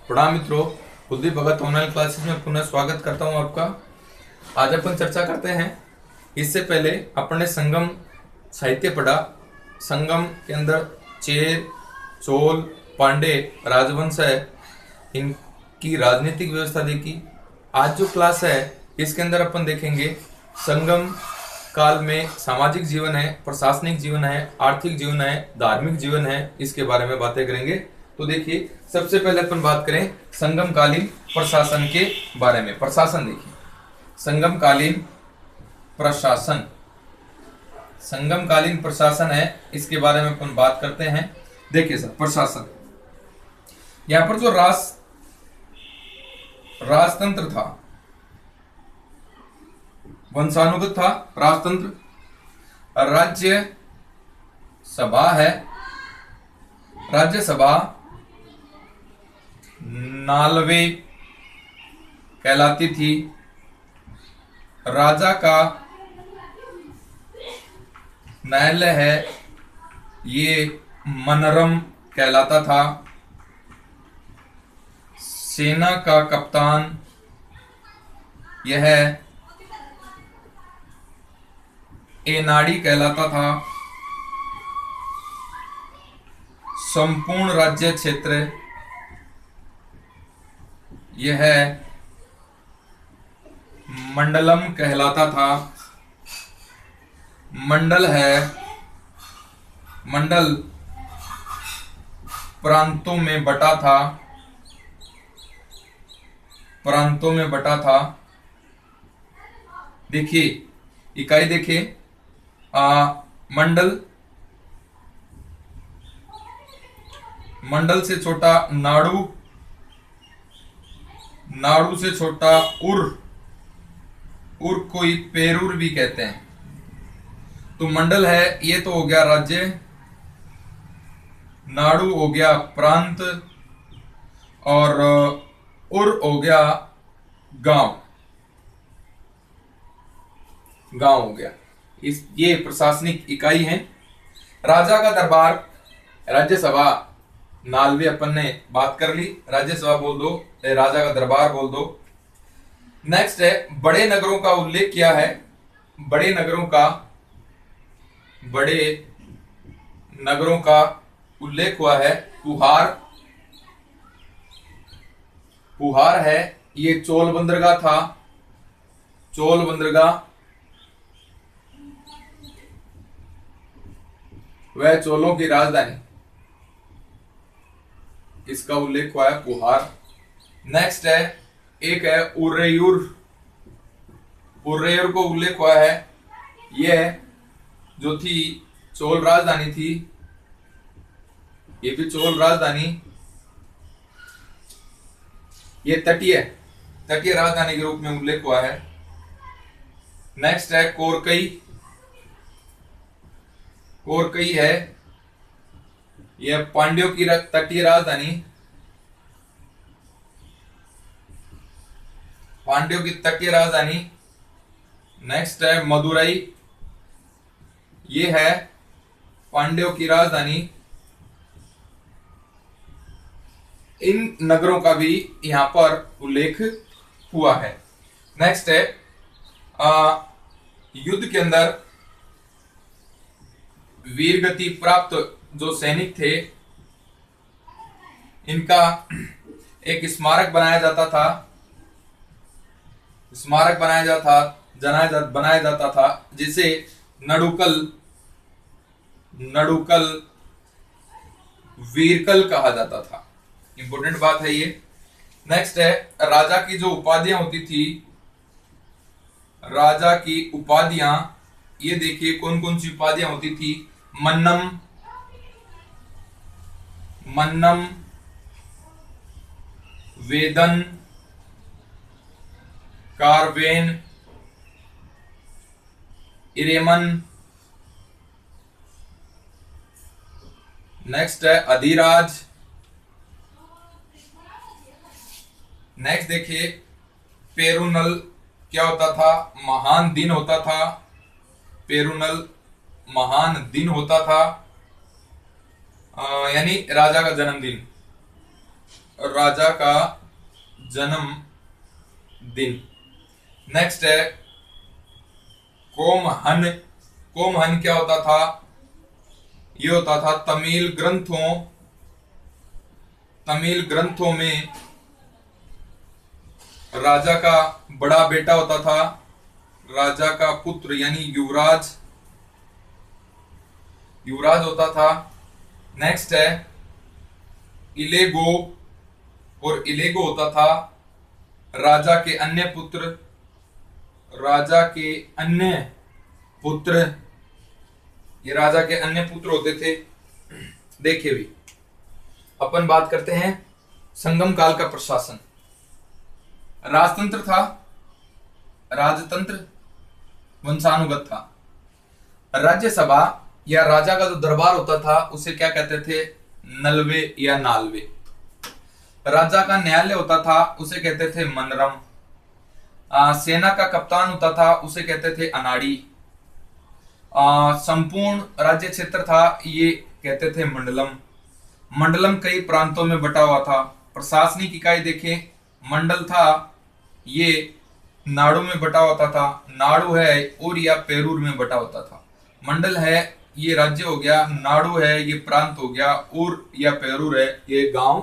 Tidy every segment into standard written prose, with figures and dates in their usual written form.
प्रणाम मित्रों, कुलदीप भगत online classes में पुनः स्वागत करता हूं आपका। आज अपन चर्चा करते हैं। इससे पहले अपन ने संगम साहित्य पढ़ा। संगम के अंदर चेर, चोल, पांडे राजवंश है, इनकी राजनीतिक व्यवस्था देखी। आज जो क्लास है इसके अंदर अपन देखेंगे संगम काल में सामाजिक जीवन है, प्रशासनिक जीवन है, आर्थिक जीवन है, धार्मिक जीवन है, इसके बारे में बातें करेंगे। तो देखिए, सबसे पहले अपन बात करें संगमकालीन प्रशासन के बारे में। प्रशासन देखिए, संगमकालीन प्रशासन, संगमकालीन प्रशासन है, इसके बारे में अपन बात करते हैं। देखिए सर, प्रशासन यहां पर जो राजतंत्र था, वंशानुगत था राजतंत्र। राज्य सभा है, राज्यसभा नालवे कहलाती थी। राजा का न्यायालय है, ये मनरम कहलाता था। सेना का कप्तान यह एनाड़ी कहलाता था। संपूर्ण राज्य क्षेत्र यह मंडलम कहलाता था। मंडल है, मंडल प्रांतों में बटा था, प्रांतों में बटा था। देखिए इकाई देखिए, मंडल, मंडल से छोटा नाड़ू, नाड़ू से छोटा उर, उर कोई पेरूर भी कहते हैं। तो मंडल है, ये तो हो गया राज्य, नाड़ू हो गया प्रांत, और उर हो गया गांव, गांव हो गया। ये प्रशासनिक इकाई है। राजा का दरबार, राज्यसभा, नालवे अपन ने बात कर ली, राज्यसभा बोल दो, राजा का दरबार बोल दो। नेक्स्ट है, बड़े नगरों का उल्लेख किया है। बड़े नगरों का, बड़े नगरों का उल्लेख हुआ है। पुहार, पुहार है, ये चोल बंदरगाह था, चोल बंदरगाह, वह चोलों की राजधानी, इसका उल्लेख हुआ है पुहार। नेक्स्ट है, एक है उरेयूर, उरेयूर को उल्लेख हुआ है। यह जो थी चोल राजधानी थी, ये भी चोल राजधानी, ये तटीय, तटीय राजधानी के रूप में उल्लेख हुआ है। नेक्स्ट है कोरकई, कोरकई है, यह पांड्यों की तटीय राजधानी, पांड्यों की तटीय राजधानी। नेक्स्ट है मदुरई, ये है पांड्यों की राजधानी। इन नगरों का भी यहां पर उल्लेख हुआ है। नेक्स्ट है, युद्ध के अंदर वीरगति प्राप्त जो सैनिक थे, इनका एक स्मारक बनाया जाता था, स्मारक बनाया जाता था, जिसे नडुकल, नडुकल वीरकल कहा जाता था। इंपॉर्टेंट बात है ये। नेक्स्ट है, राजा की जो उपाधियां होती थी, राजा की उपाधियां, ये देखिए कौन कौन सी उपाधियां होती थी। मन्नम, मन्नम, वेदन, कारवेन, इरेमन। नेक्स्ट है अधिराज। नेक्स्ट देखिए, पेरुनल क्या होता था, महान दिन होता था। पेरुनल महान दिन होता था, यानी राजा का जन्मदिन। राजा का जन्म दिन। नेक्स्ट है कोमहन। कोमहन क्या होता था? ये होता था तमिल ग्रंथों में राजा का बड़ा बेटा होता था, राजा का पुत्र यानी युवराज होता था। नेक्स्ट है इलेगो, और इलेगो होता था राजा के अन्य पुत्र, ये राजा के अन्य पुत्र होते थे। देखिए भी अपन बात करते हैं संगम काल का प्रशासन। राजतंत्र था, राजतंत्र वंशानुगत था। राज्यसभा या राजा का जो दरबार होता था उसे क्या कहते थे? नलवे या नालवे। राजा का न्यायालय होता था उसे कहते थे मनरम। सेना का कप्तान होता था उसे कहते थे अनाड़ी। संपूर्ण राज्य क्षेत्र था ये कहते थे मंडलम। मंडलम कई प्रांतों में बटा हुआ था। प्रशासनिक इकाई देखें, मंडल था ये नाडु में बटा होता था, नाडु है और या पेरूर में बटा होता था। मंडल है ये राज्य हो गया, नाडु है ये प्रांत हो गया, और या पेरूर है ये गांव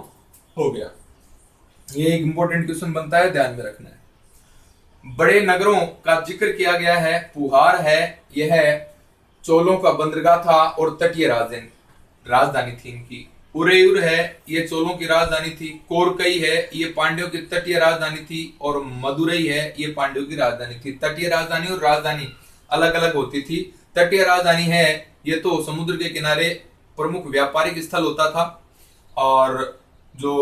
हो गया। ये एक इंपॉर्टेंट क्वेश्चन बनता है, ध्यान में रखना है। बड़े नगरों का जिक्र किया गया है। पुहार है, यह चोलों का बंदरगाह था और तटीय राजधानी थी इनकी। उरेयूर है ये चोलों की राजधानी थी। कोरकई है ये पांड्यों की तटीय राजधानी थी, और मदुरई है ये पांड्यों की राजधानी थी। तटीय राजधानी और राजधानी अलग अलग होती थी। तटीय राजधानी है ये तो समुद्र के किनारे प्रमुख व्यापारिक स्थल होता था, और जो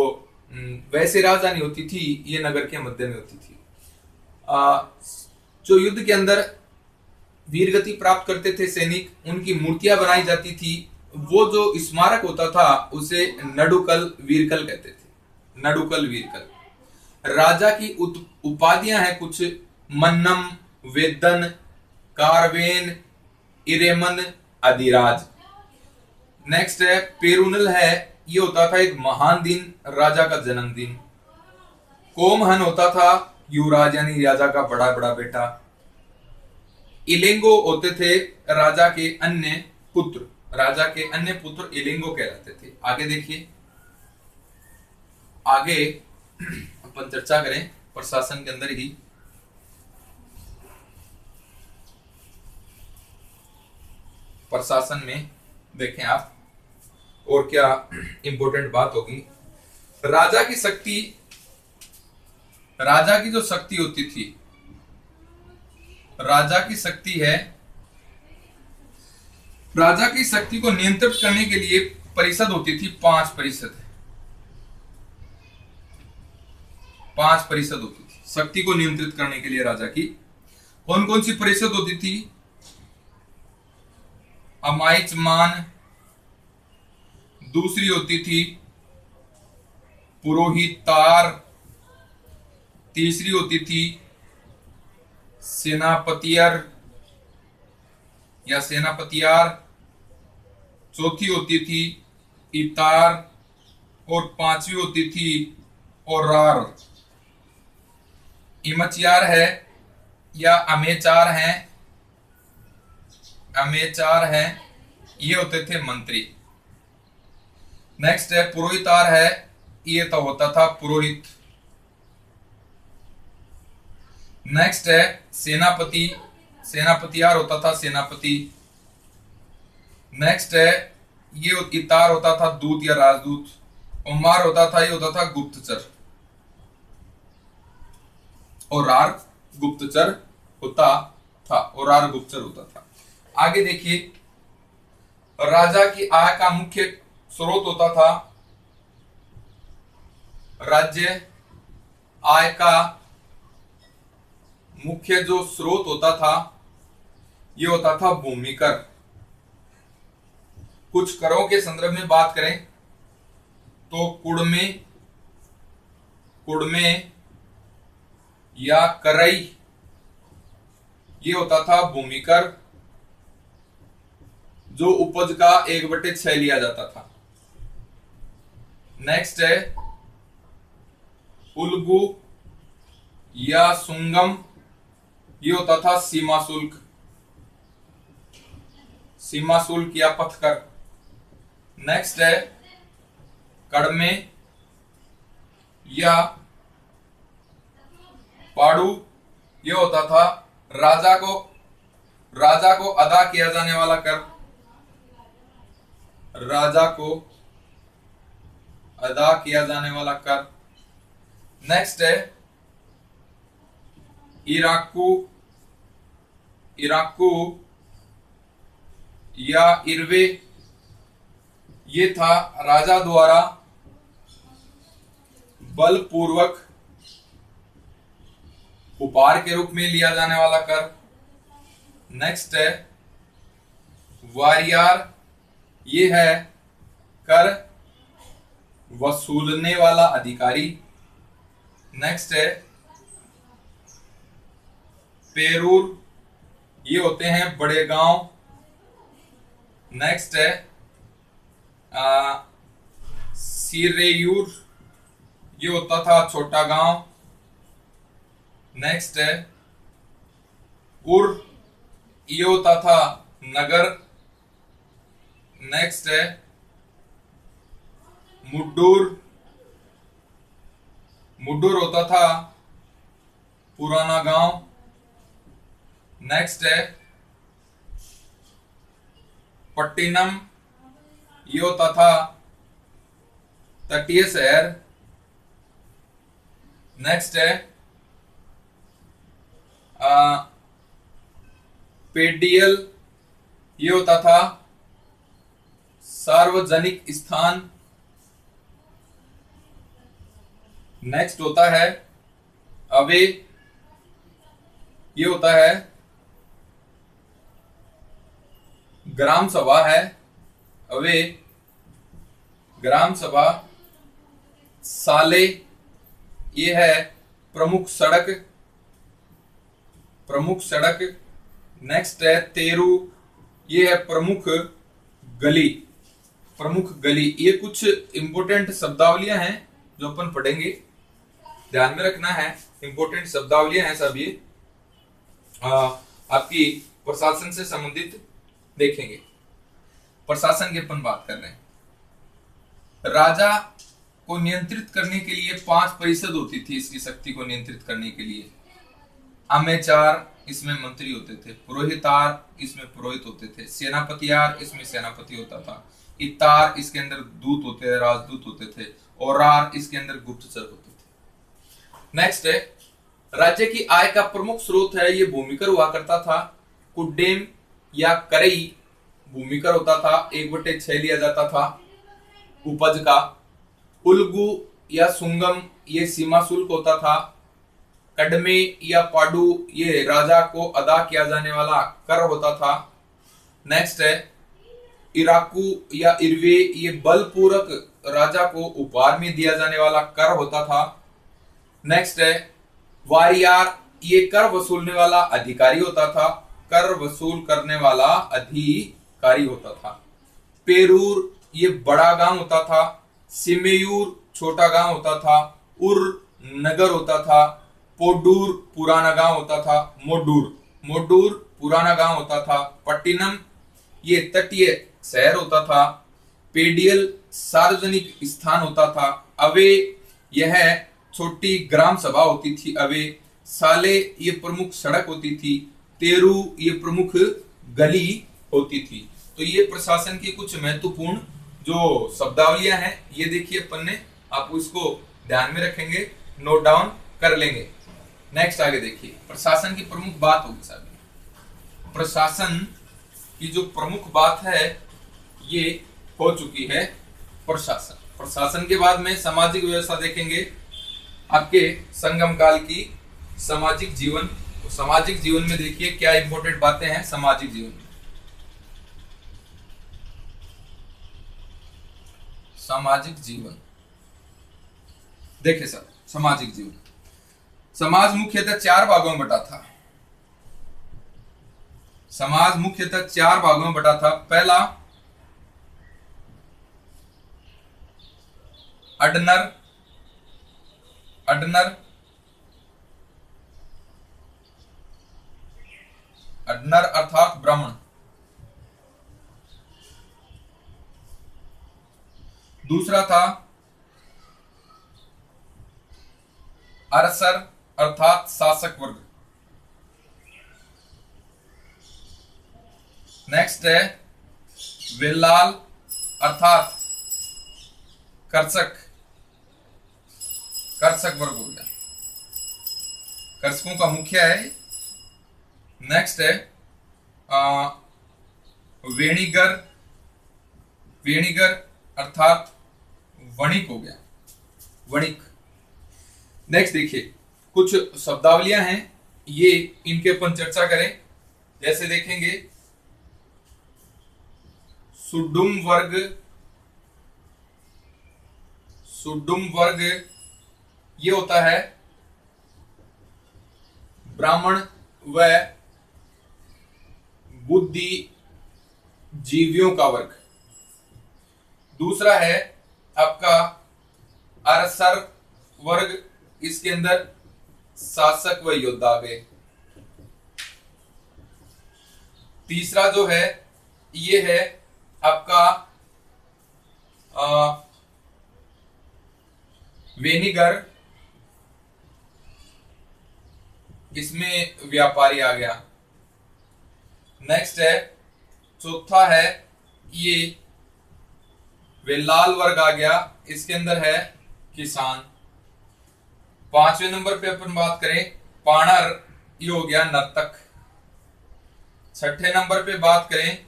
वैसे राजधानी होती थी ये नगर के मध्य में होती थी। जो युद्ध के अंदर वीरगति प्राप्त करते थे सैनिक, उनकी मूर्तियां बनाई जाती थी। वो जो स्मारक होता था उसे नडुकल वीरकल कहते थे। नडुकल वीरकल। राजा की उपाधियां हैं कुछ: मन्नम, वेदन, कारवेन, इरेमन, अधिराज। नेक्स्ट है पेरुनल है, ये होता था एक महान दिन, राजा का जन्मदिन। कोमहन होता था युवराज यानी राजा का बड़ा बड़ा बेटा। इलेंगो होते थे राजा के अन्य पुत्र। राजा के अन्य पुत्र इलेंगो कहलाते थे। आगे देखिए, आगे अपन चर्चा करें प्रशासन के अंदर ही। प्रशासन में देखें आप और क्या इंपॉर्टेंट बात होगी। राजा की शक्ति, राजा की जो शक्ति होती थी, राजा की शक्ति है, राजा की शक्ति को नियंत्रित करने के लिए परिषद होती थी, 5 परिषद। 5 परिषद होती थी शक्ति को नियंत्रित करने के लिए राजा की। कौन कौन सी परिषद होती थी? अमायचमान, दूसरी होती थी पुरोहितार, तीसरी होती थी सेनापतियर या सेनापतियार, चौथी होती थी इतार, और 5वीं होती थी ओरार। इमचियार है या अमेचार हैं, अमेचार हैं, ये होते थे मंत्री। नेक्स्ट है पुरोहितार है, ये तो होता था पुरोहित। नेक्स्ट है सेनापति, सेनापतियार होता था सेनापति। नेक्स्ट है ये इतार होता था दूत या राजदूत। उमार होता था, ये होता था गुप्तचर। और रार गुप्तचर होता था, और रार गुप्तचर होता था। आगे देखिए, राजा की आय का मुख्य स्रोत होता था, राज्य आय का मुख्य जो स्रोत होता था ये होता था भूमि कर। कुछ करों के संदर्भ में बात करें तो कुड़मे या करई, ये होता था भूमि कर, जो उपज का 1/6 लिया जाता था। नेक्स्ट है उल्गु या सुंगम, ये होता था सीमा शुल्क, सीमा शुल्क या पथकर। नेक्स्ट है कड़मे या पाड़ू, ये होता था राजा को अदा किया जाने वाला कर, राजा को अदा किया जाने वाला कर। नेक्स्ट है इराकू, इराकू या इरवे, ये था राजा द्वारा बलपूर्वक उपहार के रूप में लिया जाने वाला कर। नेक्स्ट है वारियार, ये है कर वसूलने वाला अधिकारी। नेक्स्ट है पेरूर, ये होते हैं बड़े गांव। नेक्स्ट है सिरेयूर, ये होता था छोटा गांव। नेक्स्ट है उर, ये होता था नगर। नेक्स्ट है मुड्डूर, मुड्डूर होता था पुराना गांव। नेक्स्ट है पट्टिनम, ये होता था तटीय शहर। नेक्स्ट है पेडियल, ये होता था सार्वजनिक स्थान। नेक्स्ट होता है अवे, ये होता है ग्राम सभा है, अवे ग्राम सभा। साले, ये है प्रमुख सड़क, प्रमुख सड़क। नेक्स्ट है तेरू, ये है प्रमुख गली, प्रमुख गली। ये कुछ इंपोर्टेंट शब्दावलियां हैं जो अपन पढ़ेंगे, ध्यान में रखना है। इंपोर्टेंट शब्दावलियां हैं सब, ये आपकी प्रशासन से संबंधित देखेंगे। प्रशासन की अपन बात कर रहे हैं। राजा को नियंत्रित करने के लिए 5 परिषद होती थी, इसकी शक्ति को नियंत्रित करने के लिए। आमेचार, इसमें मंत्री होते थे। पुरोहितार, इसमें पुरोहित होते थे। सेनापतियार, इसमें सेनापति होता था। इतार, इसके अंदर दूत होते थे, राजदूत होते थे। औरार, इसके अंदर गुप्तचर होते थे। नेक्स्ट है राज्य की आय का प्रमुख स्रोत है, ये भूमिकर हुआ करता था। कुड्डेम या करई भूमिकर होता था, 1/6 लिया जाता था उपज का। उल्गु या सुंगम, ये सीमा शुल्क होता था। कड़मे या पाडू, ये राजा को अदा किया जाने वाला कर होता था। नेक्स्ट है इराकू या इरवे, ये बलपूर्वक राजा को उपहार में दिया जाने वाला कर होता था। नेक्स्ट है वारियार, ये कर वसूलने वाला अधिकारी होता था, कर वसूल करने वाला अधिकारी होता था। पेरूर, ये बड़ा गांव होता था। सिमेयूर, छोटा गांव होता था। उर, नगर होता था। पोडूर, पुराना गांव होता था। मोडूर, पुराना गांव होता था। पट्टिनम, ये तटीय शहर होता था। पेडियल, सार्वजनिक स्थान होता था। अवे, यह छोटी ग्राम सभा होती थी अवे। साले, ये प्रमुख सड़क होती थी। तेरू, ये प्रमुख गली होती थी। तो ये प्रशासन की कुछ महत्वपूर्ण जो शब्दावलियां हैं, ये देखिए अपन ने, आप इसको ध्यान में रखेंगे, नोट डाउन कर लेंगे। नेक्स्ट आगे देखिए, प्रशासन की प्रमुख बात होगी साहब। प्रशासन की जो प्रमुख बात है ये हो चुकी है प्रशासन। प्रशासन के बाद में सामाजिक व्यवस्था देखेंगे, आपके संगम काल की सामाजिक जीवन। सामाजिक जीवन में देखिए क्या इंपॉर्टेंट बातें हैं सामाजिक जीवन में। सामाजिक जीवन देखिए सर, सामाजिक जीवन, समाज मुख्यतः 4 भागों में बटा था। समाज मुख्यतः 4 भागों में बटा था। पहला अडनर, अडनर, अडनर अर्थात ब्राह्मण। दूसरा था अरसर अर्थात शासक वर्ग। नेक्स्ट है वेलाल अर्थात कर्षक, कर्षक वर्ग हो गया, कर्षकों का मुखिया है। नेक्स्ट है वेणीगर, वेणीगर अर्थात वणिक हो गया, वणिक। नेक्स्ट देखिए कुछ शब्दावलियां हैं, ये इनके अपन चर्चा करें। जैसे देखेंगे सुडुम वर्ग, सुडुम वर्ग ये होता है ब्राह्मण व बुद्धि जीवियों का वर्ग। दूसरा है आपका अरसर वर्ग, इसके अंदर शासक व योद्धा आ गए। तीसरा जो है ये है आपका वेनिगर, इसमें व्यापारी आ गया। नेक्स्ट है चौथा है ये वेलाल वर्ग आ गया, इसके अंदर है किसान। पांचवें नंबर पे अपन बात करें पाणर, ये हो गया नर्तक। छठे नंबर पे बात करें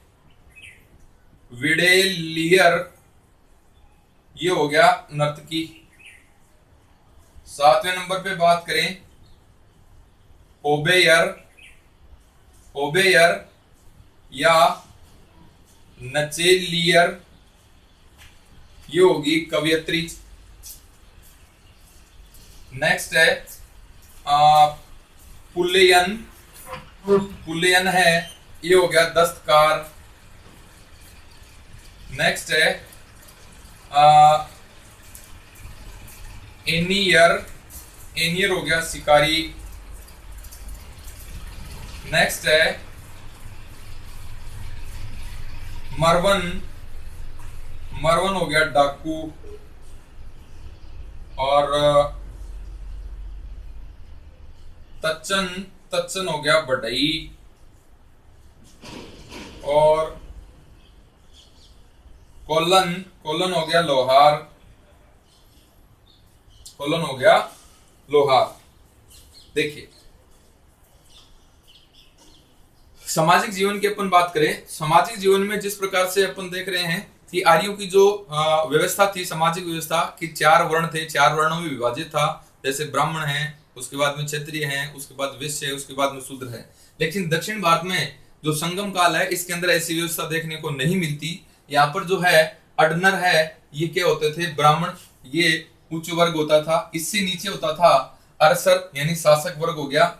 विडेलियर, ये हो गया नर्तकी। सातवें नंबर पे बात करें ओबेयर, ओबेयर या नचेलियर, ये होगी कवियत्री। नेक्स्ट है पुल्लेयन, पुल्लेयन है ये हो गया दस्तकार। नेक्स्ट है एनियर, एनियर हो गया शिकारी। नेक्स्ट है मरवन, मरवन हो गया डाकू। और तच्चन, तच्चन हो गया बढ़ई। और कोलन, कोलन हो गया लोहार, कोलन हो गया लोहार। देखिए सामाजिक जीवन की अपन बात करें, सामाजिक जीवन में जिस प्रकार से अपन देख रहे हैं कि आर्यों की जो व्यवस्था थी, सामाजिक व्यवस्था की चार वर्ण थे, चार वर्णों में विभाजित था। जैसे ब्राह्मण है, उसके बाद में क्षत्रिय हैं, उसके बाद वैश्य है, उसके बाद में शूद्र है। लेकिन दक्षिण भारत में जो संगम काल है, इसके अंदर ऐसी व्यवस्था देखने को नहीं मिलती। यहाँ पर जो है अडनर है, ये क्या होते थे ब्राह्मण, ये उच्च वर्ग होता था। इससे नीचे होता था अरसर यानी शासक वर्ग हो गया।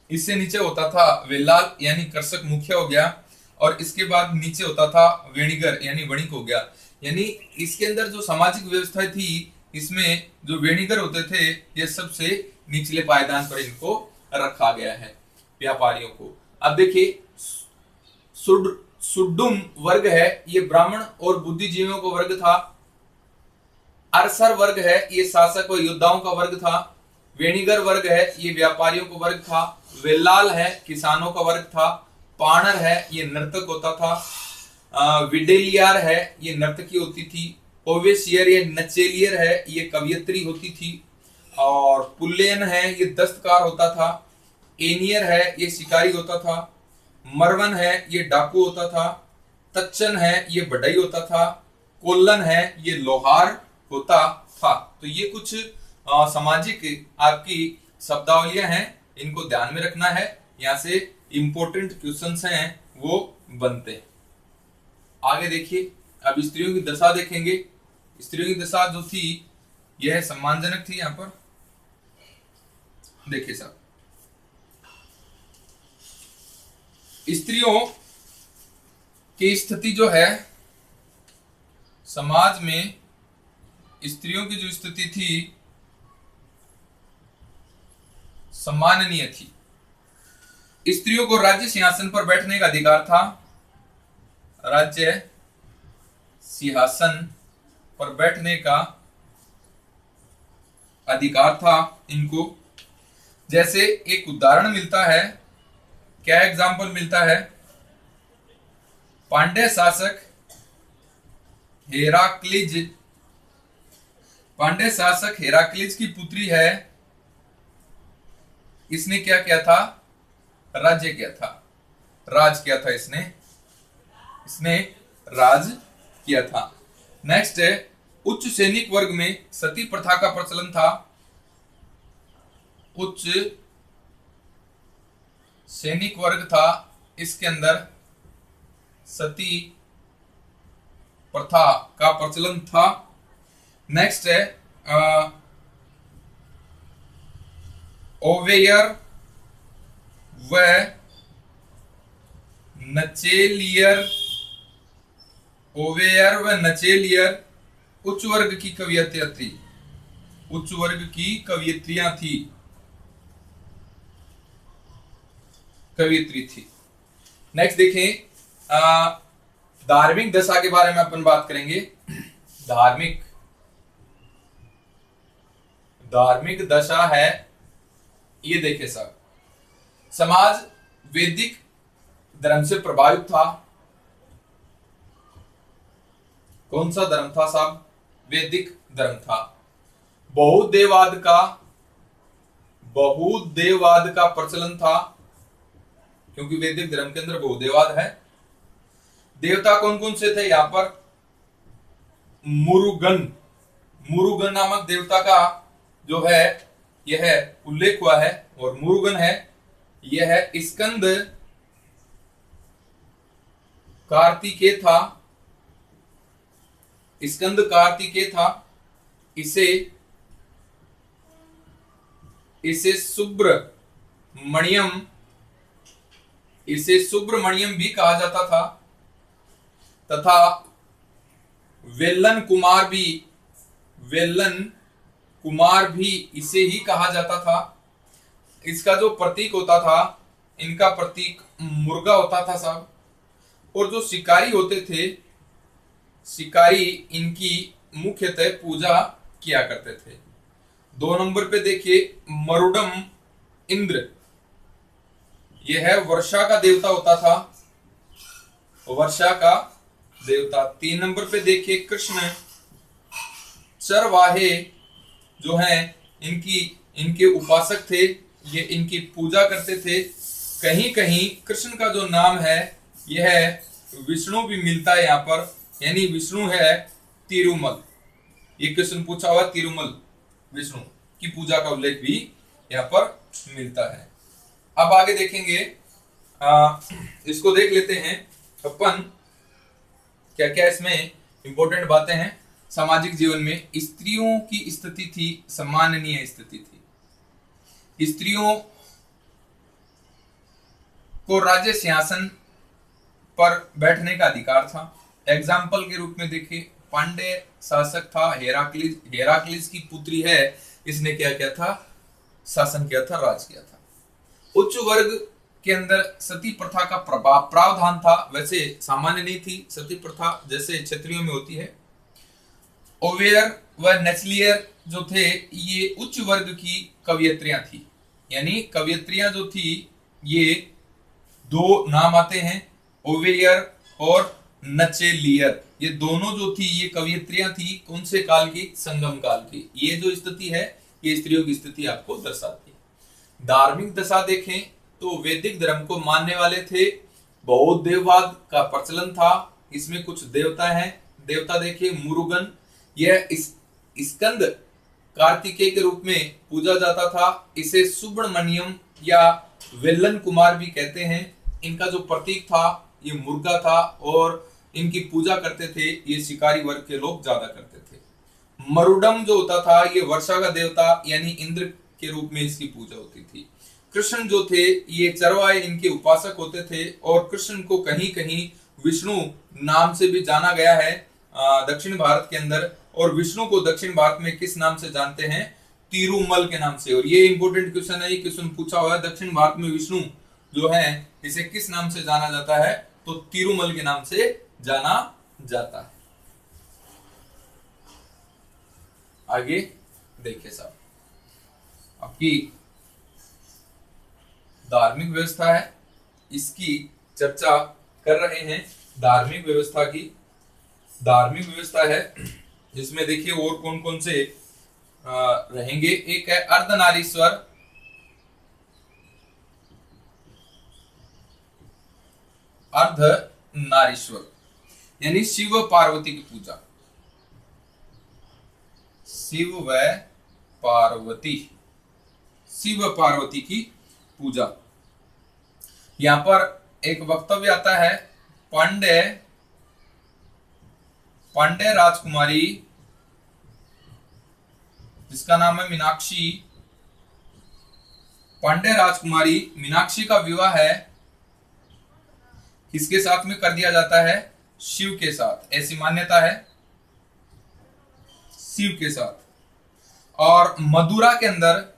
इससे नीचे होता था वेलाल यानी कर्षक मुखिया हो गया। और इसके बाद नीचे होता था वेणीगर यानी वणिक हो गया। यानी इसके अंदर जो सामाजिक व्यवस्था थी, इसमें जो वेणीगर होते थे ये सबसे निचले पायदान पर इनको रखा गया है, व्यापारियों को। अब देखिए सुडुम वर्ग है, ये ब्राह्मण और बुद्धिजीवियों का वर्ग था। अरसर वर्ग है, ये शासक और योद्धाओं का वर्ग था। वेणीगर वर्ग है, ये व्यापारियों का वर्ग था। वेलाल है, किसानों का वर्ग था। पाणर है, ये नर्तक होता था। विडेलियर है, ये नर्तकी होती थी। ओवेशियर ये नचेलियर है, ये कवियत्री होती थी। और पुल्लेन है, ये दस्तकार होता था। एनियर है, ये शिकारी होता था। मरवन है, ये डाकू होता था। तच्चन है, ये बढ़ई होता था। कोल्लन है, ये लोहार होता था। तो ये कुछ सामाजिक आपकी शब्दावलियां हैं, इनको ध्यान में रखना है। यहां से इंपॉर्टेंट क्वेश्चंस हैं वो बनते हैं। आगे देखिए, अब स्त्रियों की दशा देखेंगे। स्त्रियों की दशा जो थी यह सम्मानजनक थी। यहां पर देखिए साहब, स्त्रियों की स्थिति जो है समाज में, स्त्रियों की जो स्थिति थी सम्माननीय थी। स्त्रियों को राज्य सिंहासन पर बैठने का अधिकार था। राज्य सिंहासन पर बैठने का अधिकार था इनको। जैसे एक उदाहरण मिलता है, क्या एग्जाम्पल मिलता है? पांड्य शासक हेराक्लिज, पांड्य शासक हेराक्लिज की पुत्री है। इसने क्या किया था? राज्य किया था, राज किया था। इसने राज किया था। नेक्स्ट है, उच्च सैनिक वर्ग में सती प्रथा का प्रचलन था। उच्च सैनिक वर्ग था, इसके अंदर सती प्रथा का प्रचलन था। नेक्स्ट है, ओवेयर व नचेलियर, ओवेयर व नचेलियर उच्च वर्ग की कवियत्रियां थी। उच्च वर्ग की कवियत्रियां थी, कवियत्री थी। नेक्स्ट देखें, धार्मिक दशा के बारे में अपन बात करेंगे। धार्मिक दशा है, ये देखे साहब, समाज वैदिक धर्म से प्रभावित था। कौन सा धर्म था साहब? वैदिक धर्म था। बहुदेववाद का प्रचलन था, क्योंकि वैदिक धर्म के अंदर बहुदेववाद है। देवता कौन कौन से थे यहाँ पर? मुरुगन नामक देवता का जो है यह उल्लेख हुआ है, और मुरुगन है यह स्कंद कार्तिकेय था। स्कंद कार्तिकेय था। इसे सुब्रमण्यम भी कहा जाता था, तथा वेलन कुमार भी इसे ही कहा जाता था। इसका जो प्रतीक होता था, इनका प्रतीक मुर्गा होता था साहब। और जो शिकारी होते थे, शिकारी इनकी मुख्यतः पूजा किया करते थे। 2 नंबर पे देखिए, मरुडम इंद्र, यह है वर्षा का देवता होता था, वर्षा का देवता। 3 नंबर पे देखिए, कृष्ण चरवाहे जो हैं इनके उपासक थे, ये इनकी पूजा करते थे। कहीं कहीं कृष्ण का जो नाम है यह विष्णु भी मिलता है यहाँ पर, यानी विष्णु है तिरुमल। ये क्वेश्चन पूछा हुआ, तिरुमल विष्णु की पूजा का उल्लेख भी यहाँ पर मिलता है। अब आगे देखेंगे, इसको देख लेते हैं अपन, क्या क्या इसमें इंपॉर्टेंट बातें हैं। सामाजिक जीवन में स्त्रियों की स्थिति थी, सम्माननीय स्थिति थी। स्त्रियों को राज्य सिंहासन पर बैठने का अधिकार था। एग्जाम्पल के रूप में देखिए, पांड्य शासक था हेराक्लिस की पुत्री है, इसने क्या किया था? शासन किया था, राज किया था। उच्च वर्ग के अंदर सती प्रथा का प्रावधान था, वैसे सामान्य नहीं थी सती प्रथा जैसे क्षत्रियों में होती है। ओवेयर व नचलियर जो थे, ये उच्च वर्ग की कवियत्रियां थी, यानी कवियत्रियां जो थी, ये 2 नाम आते हैं, ओवेयर और नचेलियर। ये दोनों जो थी ये कवियत्रियां थी, कौन से काल की? संगम काल की। ये जो स्थिति है ये स्त्रियों की स्थिति आपको दर्शाती है। धार्मिक दशा देखें तो वैदिक धर्म को मानने वाले थे, बहुदेववाद का प्रचलन था, इसमें कुछ देवता हैं। देवता देखिए मुरुगन, यह स्कंद कार्तिकेय के रूप में पूजा जाता था। इसे सुब्रमण्यम या वेलन कुमार भी कहते हैं। इनका जो प्रतीक था ये मुर्गा था, और इनकी पूजा करते थे ये शिकारी वर्ग के लोग ज्यादा करते थे। मरुडम जो होता था ये वर्षा का देवता यानी इंद्र के रूप में इसकी पूजा होती थी। कृष्ण जो थे ये चरवाहे इनके उपासक होते थे, और कृष्ण को कहीं कहीं विष्णु नाम से भी जाना गया है दक्षिण भारत के अंदर। और विष्णु को दक्षिण भारत में किस नाम से जानते हैं? तिरुमल के नाम से। और ये इंपॉर्टेंट क्वेश्चन है, ये क्वेश्चन पूछा हुआ है, दक्षिण भारत में विष्णु जो है इसे किस नाम से जाना जाता है, तो तिरुमल के नाम से जाना जाता है। आगे देखिए साहब, आपकी धार्मिक व्यवस्था है, इसकी चर्चा कर रहे हैं। धार्मिक व्यवस्था की, धार्मिक व्यवस्था है जिसमें देखिए और कौन कौन से रहेंगे। एक है अर्धनारीश्वर, अर्धनारीश्वर यानी शिव पार्वती की पूजा, शिव व पार्वती, शिव पार्वती की पूजा। यहां पर एक वक्तव्य आता है, पांड्य राजकुमारी जिसका नाम है मीनाक्षी, पांड्य राजकुमारी मीनाक्षी का विवाह है किसके साथ में कर दिया जाता है, शिव के साथ, ऐसी मान्यता है, शिव के साथ। और मदुरा के अंदर,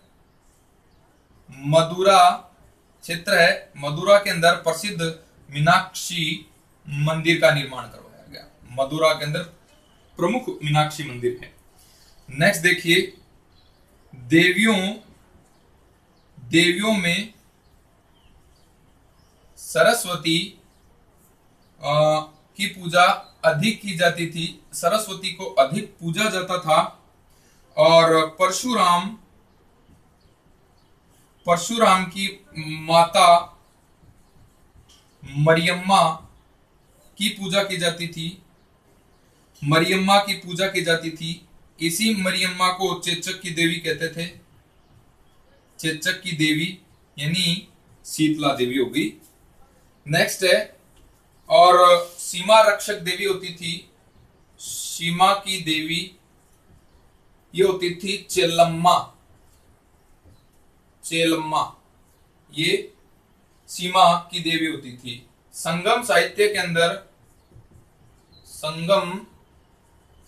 मदुरा क्षेत्र है, मदुरा के अंदर प्रसिद्ध मीनाक्षी मंदिर का निर्माण करवाया गया। मदुरा के अंदर प्रमुख मीनाक्षी मंदिर है। नेक्स्ट देखिए, देवियों में सरस्वती की पूजा अधिक की जाती थी, सरस्वती को अधिक पूजा जाता था। और परशुराम की माता मरियम्मा की पूजा की जाती थी, मरियम्मा की पूजा की जाती थी। इसी मरियम्मा को चेचक की देवी कहते थे, चेचक की देवी यानी शीतला देवी हो गई। नेक्स्ट है, और सीमा रक्षक देवी होती थी, सीमा की देवी ये होती थी चेलम्मा, चेलम्मा ये सीमा की देवी होती थी। संगम साहित्य के अंदर, संगम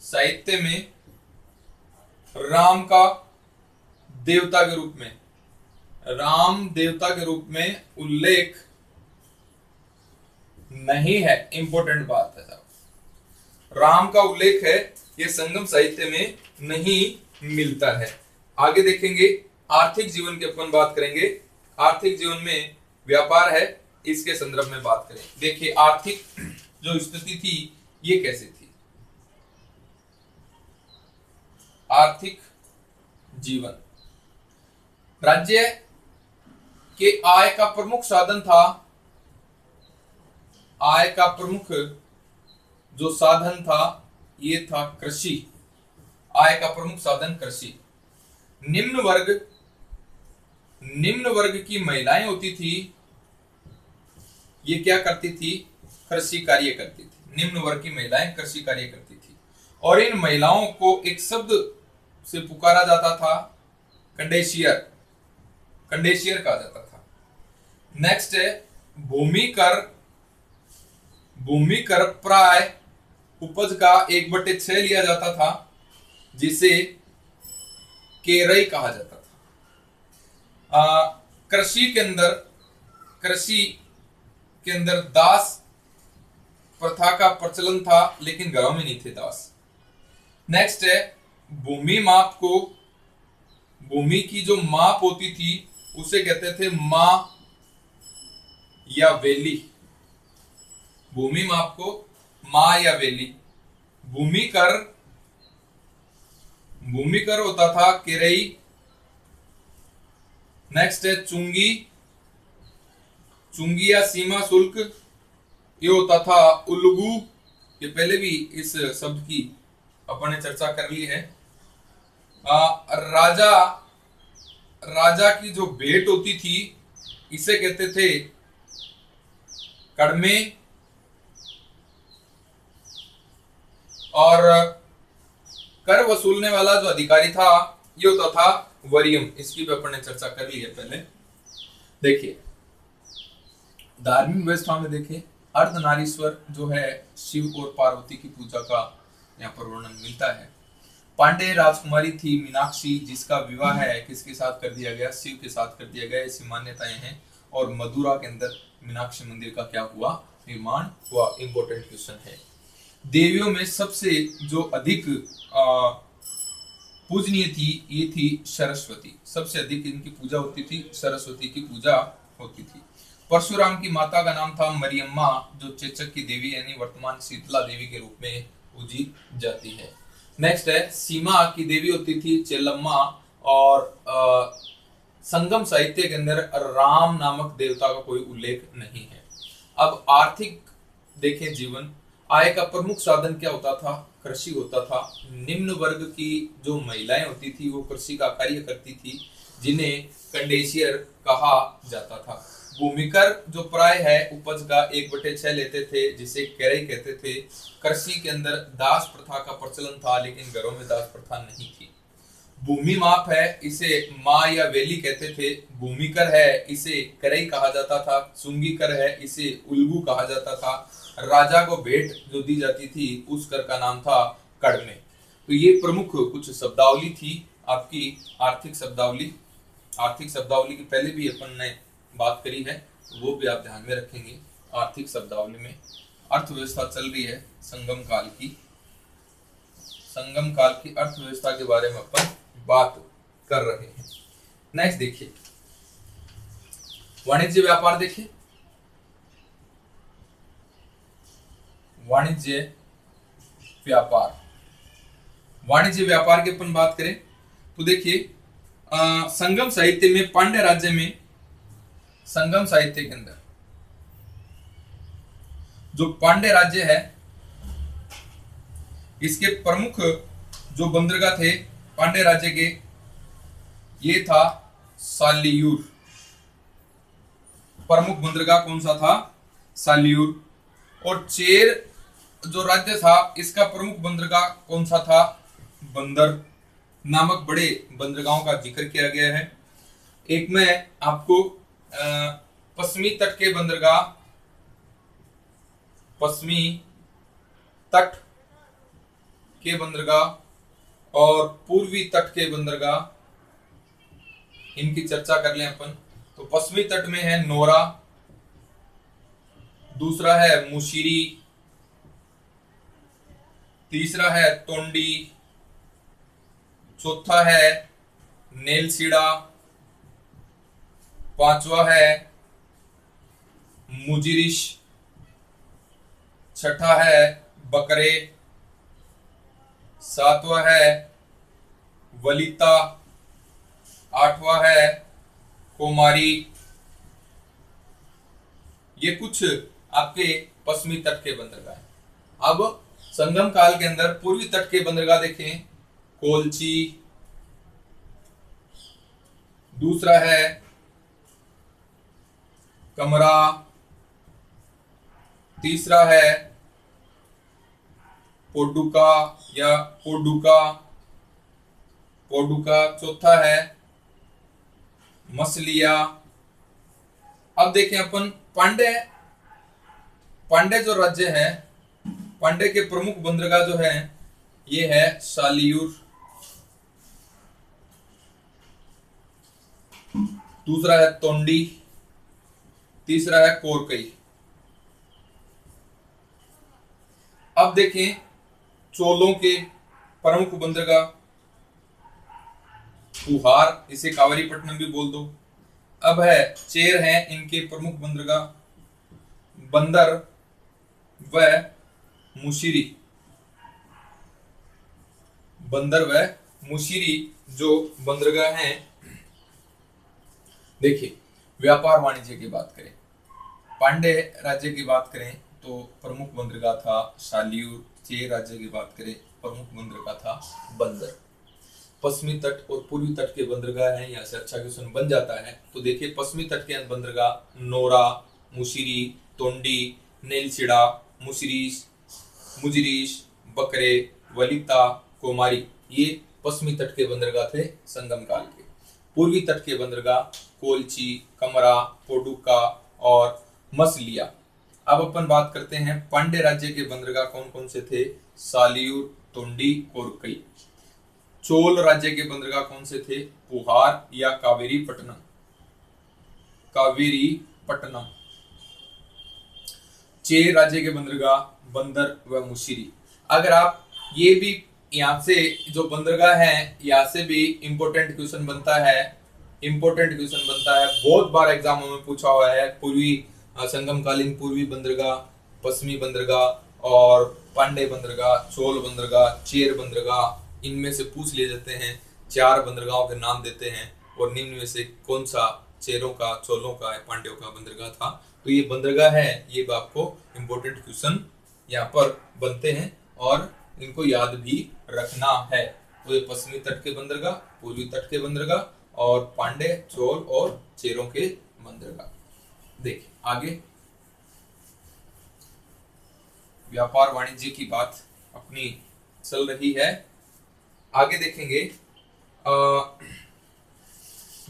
साहित्य में राम का देवता के रूप में, राम देवता के रूप में उल्लेख नहीं है, इंपॉर्टेंट बात है साहब, राम का उल्लेख है ये संगम साहित्य में नहीं मिलता है। आगे देखेंगे, आर्थिक जीवन की अपन बात करेंगे। आर्थिक जीवन में व्यापार है, इसके संदर्भ में बात करें। देखिए आर्थिक जो स्थिति थी ये कैसे थी। आर्थिक जीवन, राज्य के आय का प्रमुख साधन था, आय का प्रमुख जो साधन था ये था कृषि, आय का प्रमुख साधन कृषि। निम्न वर्ग की महिलाएं होती थी, ये क्या करती थी, कृषि कार्य करती थी। निम्न वर्ग की महिलाएं कृषि कार्य करती थी और इन महिलाओं को एक शब्द से पुकारा जाता था, कंडेशियर, कंडेशियर कहा जाता था। नेक्स्ट है भूमि कर, भूमि कर प्राय उपज का 1/6 लिया जाता था जिसे केरई कहा जाता था। कृषि के अंदर दास प्रथा का प्रचलन था लेकिन घरों में नहीं थे दास। नेक्स्ट है भूमि माप को, भूमि की जो माप होती थी उसे कहते थे माँ या वेली, भूमि माप को माँ या वेली। भूमि कर होता था किरई। नेक्स्ट है चुंगी, चुंगी या सीमा शुल्क, ये होता था उल्लुगु। ये पहले भी इस शब्द की अपन ने चर्चा कर ली है। राजा की जो भेंट होती थी इसे कहते थे कड़मे। और कर वसूलने वाला जो अधिकारी था ये होता था वरीयम, इसकी भी अपन ने चर्चा कर ली है पहले। देखिए धार्मिक व्यवस्था में देखिए अर्धनारीश्वर जो है शिव और पार्वती की पूजा का यहाँ पर वर्णन मिलता है। पांड्य राजकुमारी थी मीनाक्षी, जिसका विवाह है किसके साथ कर दिया गया, शिव के साथ कर दिया गया, ऐसी मान्यताएं हैं। और मदुरा के अंदर मीनाक्षी मंदिर का क्या हुआ, निर्माण हुआ। इंपॉर्टेंट क्वेश्चन है। देवियों में सबसे जो अधिक पूजनीय थी, ये थी सरस्वती। सबसे अधिक इनकी पूजा होती थी, सरस्वती की पूजा होती थी। परशुराम की माता का नाम था मरियम्मा, जो चेचक की देवी यानी वर्तमान शीतला देवी के रूप में पूजी जाती है। नेक्स्ट है, सीमा की देवी होती थी चेलम्मा। और संगम साहित्य के अंदर राम नामक देवता का कोई उल्लेख नहीं है। अब आर्थिक देखें जीवन, आय का प्रमुख साधन क्या होता था, कृषि होता था। निम्न वर्ग की जो महिलाएं होती थी वो कृषि का कार्य करती थी, जिन्हें कंडेशियर कहा जाता था। भूमिकर जो प्राय है उपज का 1/6 लेते थे, जिसे कैरई कहते थे। कृषि के अंदर दास प्रथा का प्रचलन था, लेकिन घरों में दास प्रथा नहीं थी। भूमि माप है, इसे माँ या वेली कहते थे। भूमिकर है, इसे करई कहा जाता था। सुंगीकर है, इसे उल्गू कहा जाता था। राजा को भेंट जो दी जाती थी उस कर का नाम था कड़मे। तो ये प्रमुख कुछ शब्दावली थी आपकी आर्थिक शब्दावली। आर्थिक शब्दावली की पहले भी अपन ने बात करी है, वो भी आप ध्यान में रखेंगे। आर्थिक शब्दावली में अर्थव्यवस्था चल रही है संगम काल की। संगम काल की अर्थव्यवस्था के बारे में अपन बात कर रहे हैं। नेक्स्ट देखिए, वाणिज्य व्यापार देखिए। वाणिज्य व्यापार, वाणिज्य व्यापार की अपन बात करें तो देखिए, संगम साहित्य में पांड्य राज्य में, संगम साहित्य के अंदर जो पांड्य राज्य है, इसके प्रमुख जो बंदरगाह थे पांड्य राज्य के, ये था सालियूर। प्रमुख बंदरगाह कौन सा था, सालियूर। और चेर जो राज्य था, इसका प्रमुख बंदरगाह कौन सा था, बंदर नामक बड़े बंदरगाहों का जिक्र किया गया है। एक में आपको पश्चिमी तट के बंदरगाह, पश्चिमी तट के बंदरगाह और पूर्वी तट के बंदरगाह, इनकी चर्चा कर लें अपन। तो पश्चिमी तट में है नोरा, दूसरा है मुशीरी, तीसरा है तोंडी, चौथा है नेलसीड़ा, पांचवा है मुजिरिश, छठा है बकरे, सातवां है वलिता, आठवां है कोमारी। ये कुछ आपके पश्चिमी तट के बंदरगाह हैं। अब संगम काल के अंदर पूर्वी तट के बंदरगाह देखें, कोलची, दूसरा है कमरा, तीसरा है पोडुका या पोडुका, पोडुका, चौथा है मसलिया। अब देखें अपन पांड्य जो राज्य है, पांड्य के प्रमुख बंदरगाह जो है, ये है सालियूर, दूसरा है तोंडी, तीसरा है कोरकई। अब देखें चोलों के प्रमुख बंदरगाह, पुहार, इसे कावरीपट्टनम भी बोल दो। अब है चेर है इनके प्रमुख बंदरगाह, बंदर व मुशीरी। बंदर व मुशीरी जो बंदरगाह हैं। देखिए, व्यापार वाणिज्य की बात करें, पांड्य राज्य की बात करें तो प्रमुख बंदरगाह था सालियूर। चेर राज्य की बात करें, प्रमुख बंदरगाह था बंदर। पश्चिमी तट और पूर्वी तट के बंदरगाह हैं, यहाँ से अच्छा क्वेश्चन बन जाता है। तो देखिए, पश्चिमी तट के बंदरगाह नोरा, मुशीरी, तोंडी, नेलसीड़ा, मुशरीश, मुजरीश, बकरे, वलिता, कोमारी, ये पश्चिमी तट के बंदरगाह थे संगम काल के। पूर्वी तट के बंदरगाह कोलची, कमरा, पोडुका और मसलिया। अब अपन बात करते हैं पांड्य राज्य के बंदरगाह कौन कौन से थे, सालियूर, तोंडी, कोरकई। चोल राज्य के बंदरगाह कौन से थे? पुहार या कावेरी पट्टनम? कावेरी पट्टनम। चेर राज्य के बंदरगाह बंदर व मुशीरी। अगर आप ये भी यहाँ से जो बंदरगाह है यहाँ से भी इंपॉर्टेंट क्वेश्चन बनता है, बहुत बार एग्जामों में पूछा हुआ है। पूर्वी संगमकालीन पूर्वी बंदरगाह, पश्चिमी बंदरगाह और पांडे बंदरगाह, चोल बंदरगाह, चेर बंदरगाह, इनमें से पूछ लिए जाते हैं। 4 बंदरगाहों के नाम देते हैं और निम्न में से कौन सा चेरों का, चोलों का, पांड्यों का बंदरगाह था? तो ये बंदरगाह है, ये आपको इंपॉर्टेंट क्वेश्चन यहाँ पर बनते हैं और इनको याद भी रखना है। तो ये पश्चिमी तट के बंदरगाह, पूर्वी तट के बंदरगाह और पांडे, चोल और चेरों के बंदरगाह। देखिए आगे व्यापार वाणिज्य की बात अपनी चल रही है। आगे देखेंगे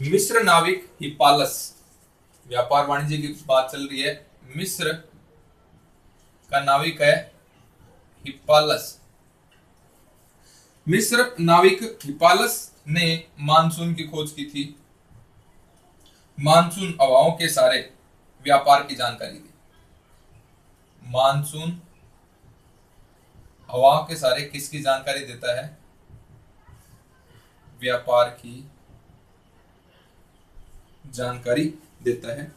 मिस्र नाविक हिप्पालस, व्यापार वाणिज्य की बात चल रही है। मिस्र का नाविक है हिप्पालस। मिस्र नाविक हिप्पालस ने मानसून की खोज की थी। मानसून हवाओं के सारे व्यापार की जानकारी दी। मानसून हवाओं के सारे किसकी जानकारी देता है? व्यापार की जानकारी देता है।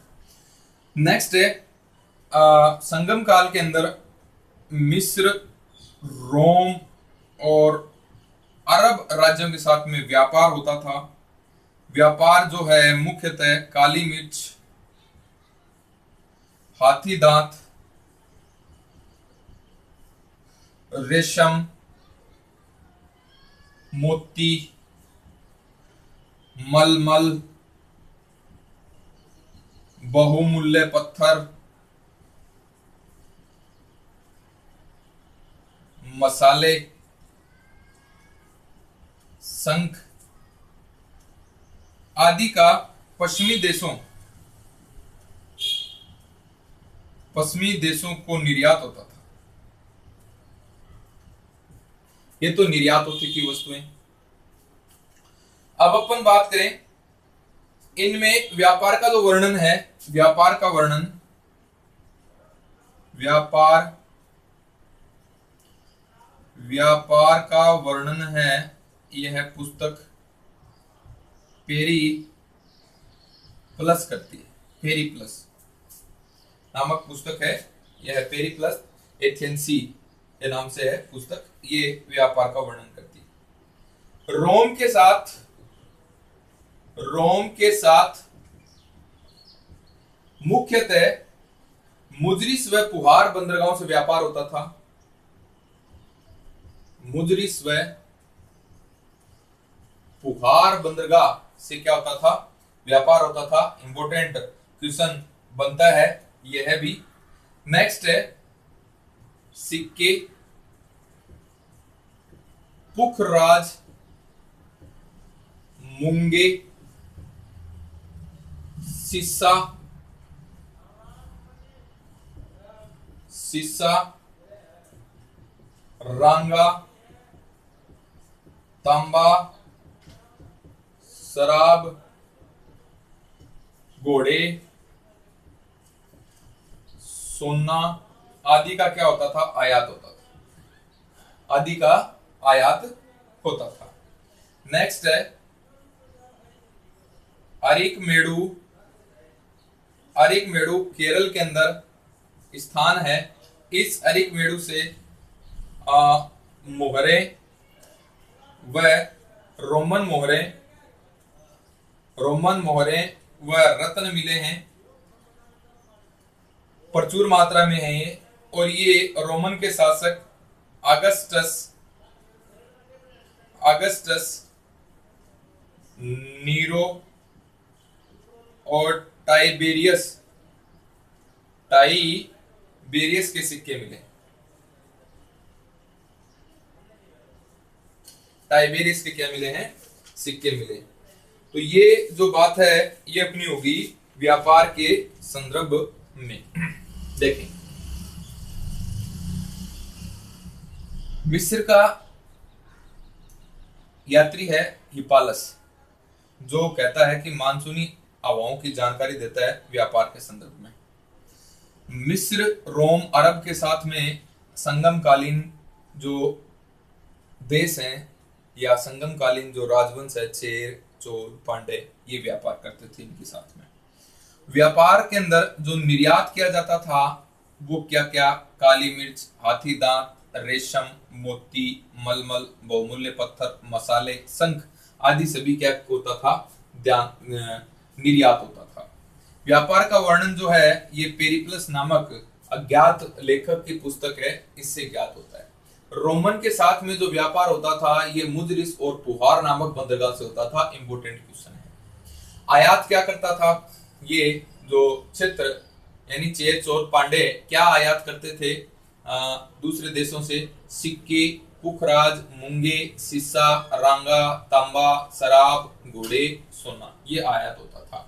नेक्स्ट है संगम काल के अंदर मिस्र, रोम और अरब राज्यों के साथ में व्यापार होता था। व्यापार जो है मुख्यतः काली मिर्च, हाथी दांत, रेशम, मोती, मलमल, बहुमूल्य पत्थर, मसाले, शंख आदि का पश्चिमी देशों को निर्यात होता था। ये तो निर्यात होती थी वस्तुएं। अब अपन बात करें इनमें व्यापार का जो वर्णन है, व्यापार का वर्णन है, यह पुस्तक पेरी प्लस करती है। पेरी प्लस नामक पुस्तक है, यह पेरी प्लस एथेंसी के नाम से है पुस्तक। ये व्यापार का वर्णन करती है। रोम के साथ मुख्यतः मुजरिस व पुहार बंदरगाहों से व्यापार होता था। मुजरिस व पुहार बंदरगाह से क्या होता था? व्यापार होता था। इंपोर्टेंट क्वेश्चन बनता है यह भी। नेक्स्ट है सिक्के, पुखराज, मूंगे, सीसा, रांगा, तांबा, शराब, घोड़े, सोना आदि का क्या होता था? आयात होता था। आदि का आयात होता था। नेक्स्ट है अरिकमेडु। अरिकमेडु केरल के अंदर स्थान है। इस अरिकमेडु से मोहरे व रोमन मोहरे व रत्न मिले हैं। प्रचुर मात्रा में है ये। और ये रोमन के शासक अगस्टस नीरो और टाइबेरियस के सिक्के मिले। टाइबेरियस के क्या मिले हैं? सिक्के मिले। तो ये जो बात है ये अपनी होगी व्यापार के संदर्भ में। देखें मिस्र का यात्री है हिपालस, जो कहता है कि मानसूनी हवाओं की जानकारी देता है व्यापार के संदर्भ में। मिस्र, रोम, अरब के साथ में संगमकालीन जो देश हैं या संगमकालीन जो राजवंश है, चेर, चोल, पांडे, ये व्यापार करते थे इनके साथ में। व्यापार के अंदर जो निर्यात किया जाता था वो क्या क्या? काली मिर्च, हाथी दांत, रेशम, मोती, मलमल, बहुमूल्य पत्थर, मसाले, शंख आदि सभी क्या होता था? निर्यात होता था। व्यापार का वर्णन जो है ये पेरिप्लस नामक अज्ञात लेखक की पुस्तक है, इससे ज्ञात होता है। रोमन के साथ में जो व्यापार होता था ये मुजरिस और पुहार नामक बंदरगाह से होता था। इंपोर्टेंट क्वेश्चन है। आयात क्या करता था? ये जो क्षेत्र यानी चेर, चोल, पांडे क्या आयात करते थे दूसरे देशों से? सिक्के, पुखराज, मूंगे, सीसा, रांगा, तांबा, शराब, घोड़े, सोना, ये आयात होता था।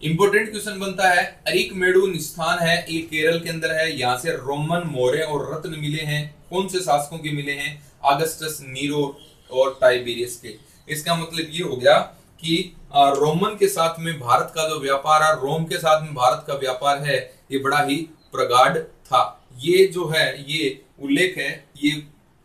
इंपोर्टेंट क्वेश्चन बनता है, अरिकमेडु निस्थान है, ये केरल के अंदर है। यहाँ से रोमन, मौर्य और रत्न मिले हैं। कौन से शासकों के मिले हैं? अगस्टस, नीरो और टाइबेरियस के। इसका मतलब ये हो गया कि रोमन के साथ में भारत का जो व्यापार है, रोम के साथ में भारत का व्यापार है, ये बड़ा ही प्रगाढ़ था। ये जो है ये उल्लेख है, ये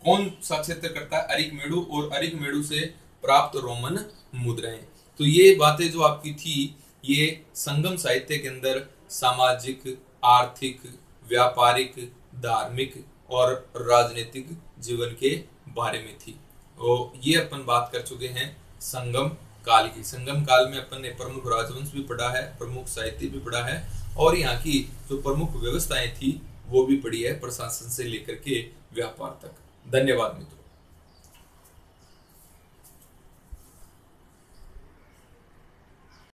कौन सा क्षेत्र करता है? अरिकमेडु, और अरिकमेडु से प्राप्त रोमन मुद्राएं। तो ये बातें जो आपकी थी ये संगम साहित्य के अंदर सामाजिक, आर्थिक, व्यापारिक, धार्मिक और राजनीतिक जीवन के बारे में थी। और ये अपन बात कर चुके हैं संगम काल की। संगम काल में अपन ने प्रमुख राजवंश भी पढ़ा है, प्रमुख साहित्य भी पढ़ा है, और यहाँ की जो प्रमुख व्यवस्थाएं थी वो भी पढ़ी है, प्रशासन से लेकर के व्यापार तक। धन्यवाद मित्रों।